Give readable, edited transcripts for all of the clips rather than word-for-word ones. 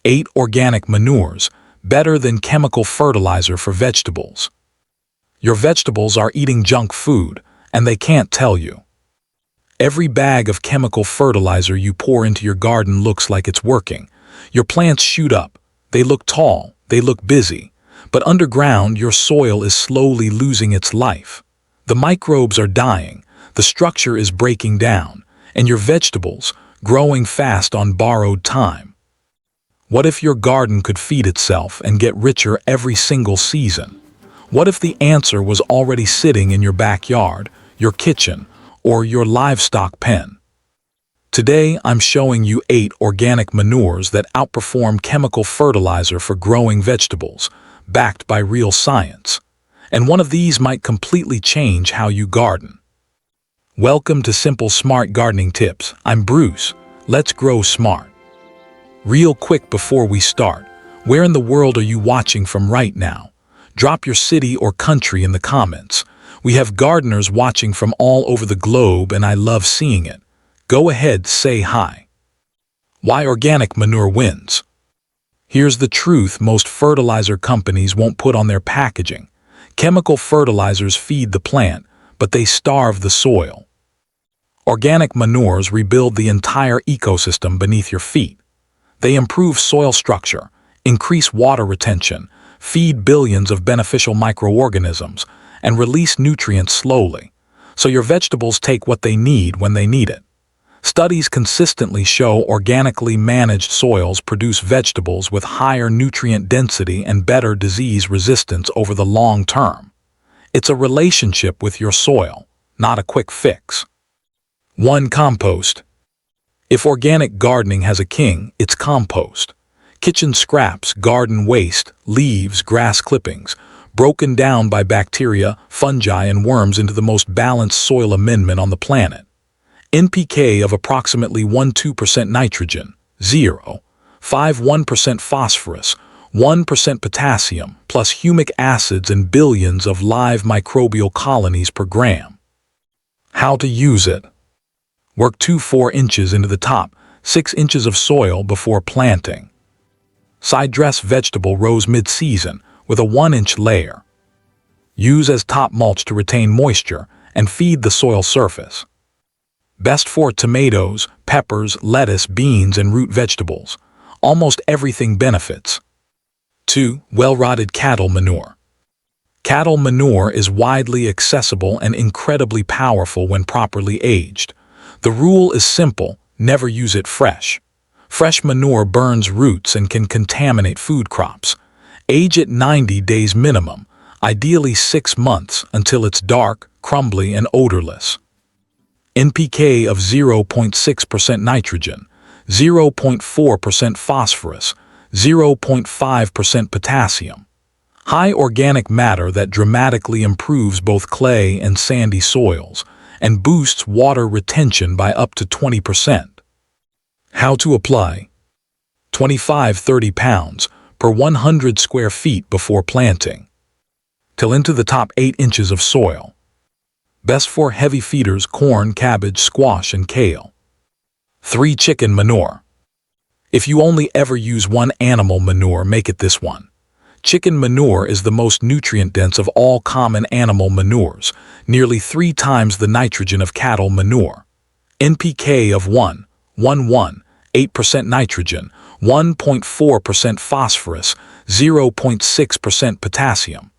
8 organic manures, better than chemical fertilizer for vegetables. Your vegetables are eating junk food, and they can't tell you. Every bag of chemical fertilizer you pour into your garden looks like it's working. Your plants shoot up, they look tall, they look busy, but underground your soil is slowly losing its life. The microbes are dying, the structure is breaking down, and your vegetables, growing fast on borrowed time. What if your garden could feed itself and get richer every single season? What if the answer was already sitting in your backyard, your kitchen, or your livestock pen? Today, I'm showing you 8 organic manures that outperform chemical fertilizer for growing vegetables, backed by real science. And one of these might completely change how you garden. Welcome to Simple Smart Gardening Tips. I'm Bruce. Let's grow smart. Real quick before we start, where in the world are you watching from right now? Drop your city or country in the comments. We have gardeners watching from all over the globe and I love seeing it. Go ahead, say hi. Why organic manure wins? Here's the truth most fertilizer companies won't put on their packaging. Chemical fertilizers feed the plant, but they starve the soil. Organic manures rebuild the entire ecosystem beneath your feet. They improve soil structure, increase water retention, feed billions of beneficial microorganisms, and release nutrients slowly, so your vegetables take what they need when they need it. Studies consistently show organically managed soils produce vegetables with higher nutrient density and better disease resistance over the long term. It's a relationship with your soil, not a quick fix. 1. Compost. If organic gardening has a king, it's compost. Kitchen scraps, garden waste, leaves, grass clippings, broken down by bacteria, fungi, and worms into the most balanced soil amendment on the planet. NPK of approximately 1–2% nitrogen, 0.51% phosphorus, 1% potassium, plus humic acids and billions of live microbial colonies per gram. How to use it? Work 2–4 inches into the top, 6 inches of soil before planting. Side dress vegetable rows mid-season with a 1-inch layer. Use as top mulch to retain moisture and feed the soil surface. Best for tomatoes, peppers, lettuce, beans, and root vegetables. Almost everything benefits. 2. Well-rotted cattle manure. Cattle manure is widely accessible and incredibly powerful when properly aged. The rule is simple: never use it fresh. Fresh manure burns roots and can contaminate food crops. Age it 90 days minimum, ideally 6 months, until it's dark, crumbly, and odorless. NPK of 0.6% nitrogen, 0.4% phosphorus, 0.5% potassium. High organic matter that dramatically improves both clay and sandy soils and boosts water retention by up to 20%. How to apply? 25–30 pounds per 100 square feet before planting. Till into the top 8 inches of soil. Best for heavy feeders: corn, cabbage, squash, and kale. 3. Chicken manure. If you only ever use one animal manure, make it this one. Chicken manure is the most nutrient-dense of all common animal manures, nearly 3 times the nitrogen of cattle manure. NPK of 1.8% nitrogen, 1.4% phosphorus, 0.6% potassium.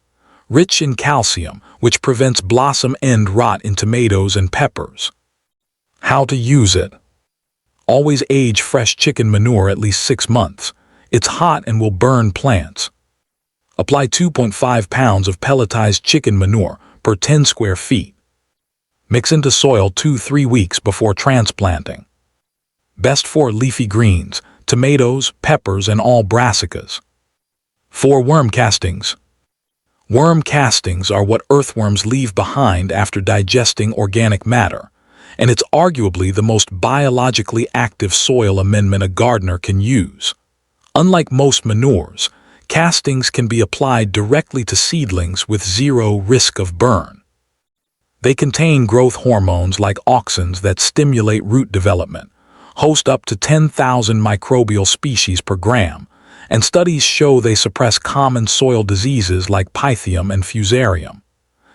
Rich in calcium, which prevents blossom end rot in tomatoes and peppers. How to use it? Always age fresh chicken manure at least 6 months. It's hot and will burn plants. Apply 2.5 pounds of pelletized chicken manure per 10 square feet. Mix into soil 2–3 weeks before transplanting. Best for leafy greens, tomatoes, peppers, and all brassicas. 4. Worm castings. Worm castings are what earthworms leave behind after digesting organic matter, and it's arguably the most biologically active soil amendment a gardener can use. Unlike most manures, castings can be applied directly to seedlings with zero risk of burn. They contain growth hormones like auxins that stimulate root development, host up to 10,000 microbial species per gram, and studies show they suppress common soil diseases like pythium and fusarium.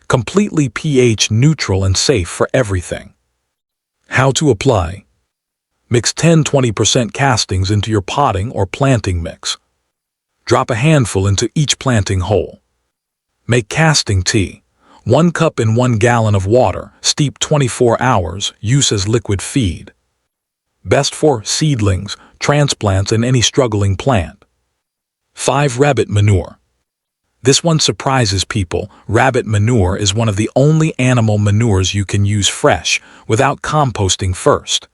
Completely pH neutral and safe for everything. How to apply. Mix 10-20% castings into your potting or planting mix. Drop a handful into each planting hole. Make casting tea. 1 cup in 1 gallon of water, steep 24 hours, use as liquid feed. Best for seedlings, transplants, and any struggling plant. 5. Rabbit manure. This one surprises people. Rabbit manure is one of the only animal manures you can use fresh, without composting first.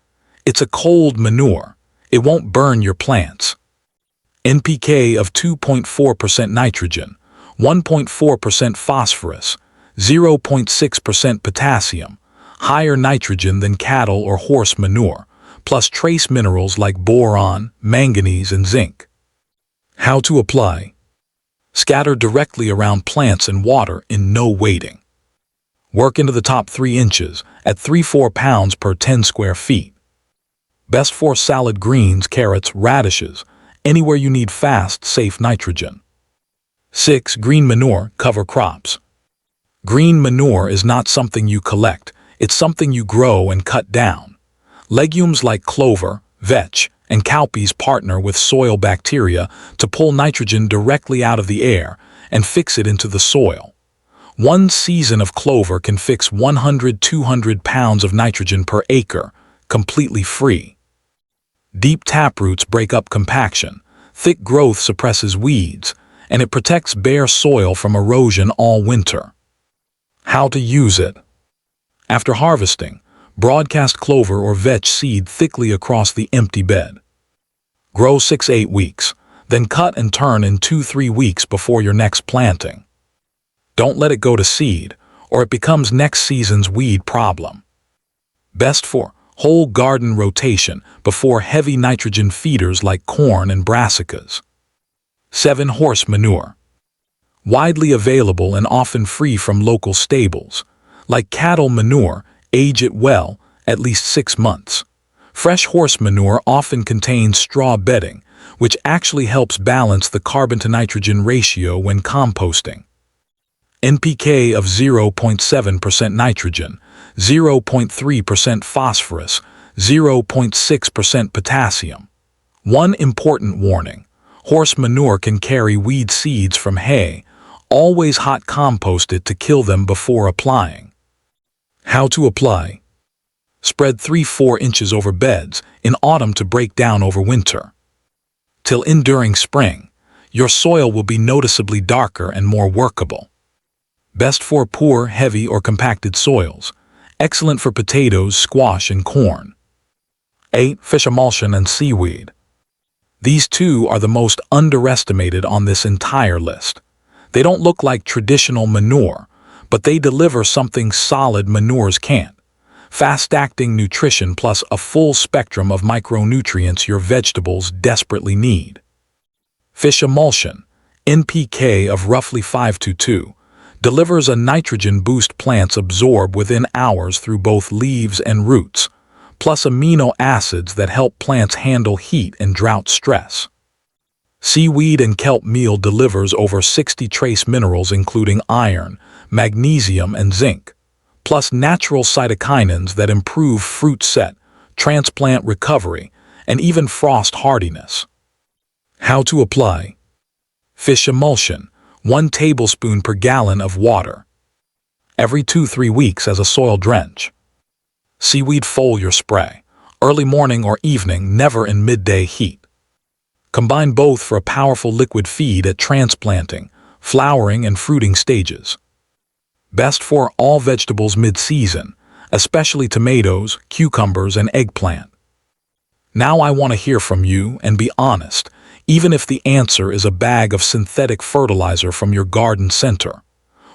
It's a cold manure. It won't burn your plants. NPK of 2.4% nitrogen, 1.4% phosphorus, 0.6% potassium, higher nitrogen than cattle or horse manure, plus trace minerals like boron, manganese, and zinc. How to apply. Scatter directly around plants and water in no waiting. Work into the top 3 inches at 3-4 pounds per 10 square feet. Best for salad greens, carrots, radishes, anywhere you need fast, safe nitrogen. 6. Green manure, cover crops. Green manure is not something you collect, it's something you grow and cut down. Legumes like clover, vetch, and cowpeas partner with soil bacteria to pull nitrogen directly out of the air and fix it into the soil. 1 season of clover can fix 100-200 pounds of nitrogen per acre, completely free. Deep taproots break up compaction, thick growth suppresses weeds, and it protects bare soil from erosion all winter. How to use it. After harvesting, broadcast clover or vetch seed thickly across the empty bed. Grow 6-8 weeks, then cut and turn in 2-3 weeks before your next planting. Don't let it go to seed, or it becomes next season's weed problem. Best for whole garden rotation before heavy nitrogen feeders like corn and brassicas. 7. Horse manure. Widely available and often free from local stables. Like cattle manure, age it well, at least 6 months. Fresh horse manure often contains straw bedding, which actually helps balance the carbon-to-nitrogen ratio when composting. NPK of 0.7% nitrogen, 0.3% phosphorus, 0.6% potassium. One important warning: horse manure can carry weed seeds from hay. Always hot compost it to kill them before applying. How to apply. Spread 3-4 inches over beds in autumn to break down over winter. Till in during spring, your soil will be noticeably darker and more workable. Best for poor, heavy, or compacted soils. Excellent for potatoes, squash, and corn. 8. Fish emulsion and seaweed. These two are the most underestimated on this entire list. They don't look like traditional manure, but they deliver something solid manures can't. Fast-acting nutrition plus a full spectrum of micronutrients your vegetables desperately need. Fish emulsion, NPK of roughly 5:2, delivers a nitrogen boost plants absorb within hours through both leaves and roots, plus amino acids that help plants handle heat and drought stress. Seaweed and kelp meal delivers over 60 trace minerals including iron, magnesium, and zinc, plus natural cytokinins that improve fruit set, transplant recovery, and even frost hardiness. How to apply. Fish emulsion, 1 tablespoon per gallon of water. Every 2-3 weeks as a soil drench. Seaweed foliar spray, early morning or evening, never in midday heat. Combine both for a powerful liquid feed at transplanting, flowering, and fruiting stages. Best for all vegetables mid-season, especially tomatoes, cucumbers, and eggplant. Now I want to hear from you and be honest, even if the answer is a bag of synthetic fertilizer from your garden center.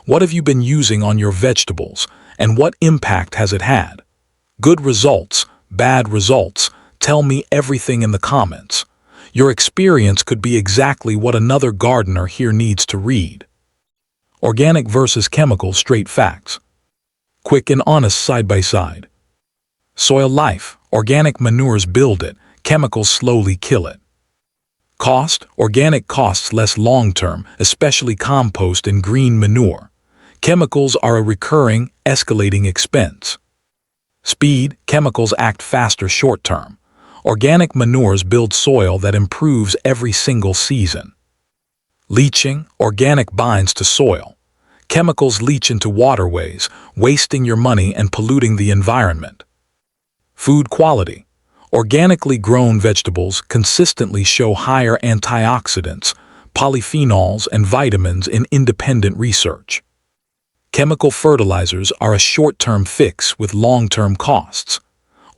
What have you been using on your vegetables, and what impact has it had? Good results, bad results, tell me everything in the comments. Your experience could be exactly what another gardener here needs to read. Organic versus chemical, straight facts. Quick and honest side by side. Soil life, organic manures build it, chemicals slowly kill it. Cost: organic costs less long-term, especially compost and green manure. Chemicals are a recurring, escalating expense. Speed: chemicals act faster short-term. Organic manures build soil that improves every single season. Leaching: organic binds to soil. Chemicals leach into waterways, wasting your money and polluting the environment. Food quality: organically grown vegetables consistently show higher antioxidants, polyphenols, and vitamins in independent research. Chemical fertilizers are a short-term fix with long-term costs.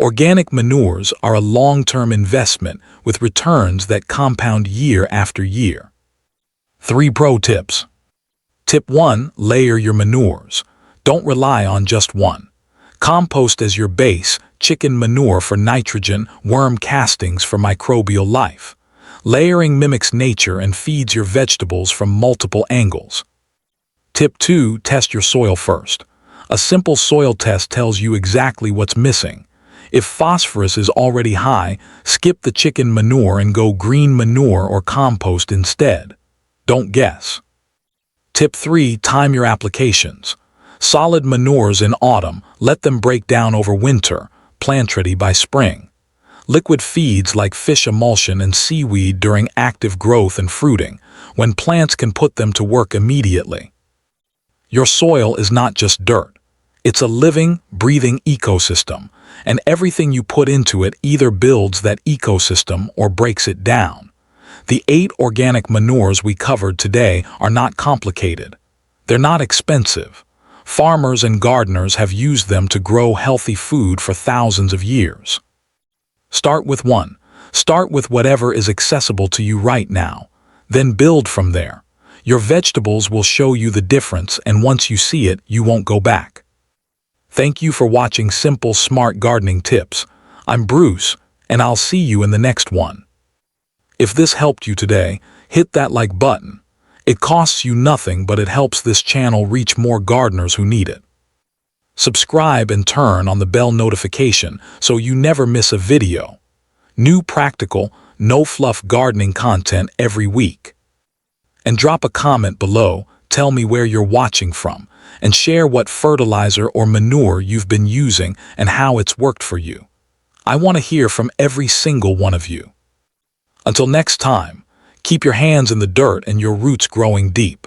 Organic manures are a long-term investment with returns that compound year after year. 3 pro tips. Tip 1. Layer your manures. Don't rely on just one. Compost as your base, chicken manure for nitrogen, worm castings for microbial life. Layering mimics nature and feeds your vegetables from multiple angles. Tip 2. Test your soil first. A simple soil test tells you exactly what's missing. If phosphorus is already high, skip the chicken manure and go green manure or compost instead. Don't guess. Tip 3. Time your applications. Solid manures in autumn, let them break down over winter, plant ready by spring. Liquid feeds like fish emulsion and seaweed during active growth and fruiting, when plants can put them to work immediately. Your soil is not just dirt. It's a living, breathing ecosystem, and everything you put into it either builds that ecosystem or breaks it down. The 8 organic manures we covered today are not complicated. They're not expensive. Farmers and gardeners have used them to grow healthy food for thousands of years. Start with one. Start with whatever is accessible to you right now. Then build from there. Your vegetables will show you the difference, and once you see it, you won't go back. Thank you for watching Simple Smart Gardening Tips. I'm Bruce, and I'll see you in the next one. If this helped you today, hit that like button. It costs you nothing, but it helps this channel reach more gardeners who need it. Subscribe and turn on the bell notification so you never miss a video. New practical, no-fluff gardening content every week. And drop a comment below, tell me where you're watching from, and share what fertilizer or manure you've been using and how it's worked for you. I want to hear from every single one of you. Until next time, keep your hands in the dirt and your roots growing deep.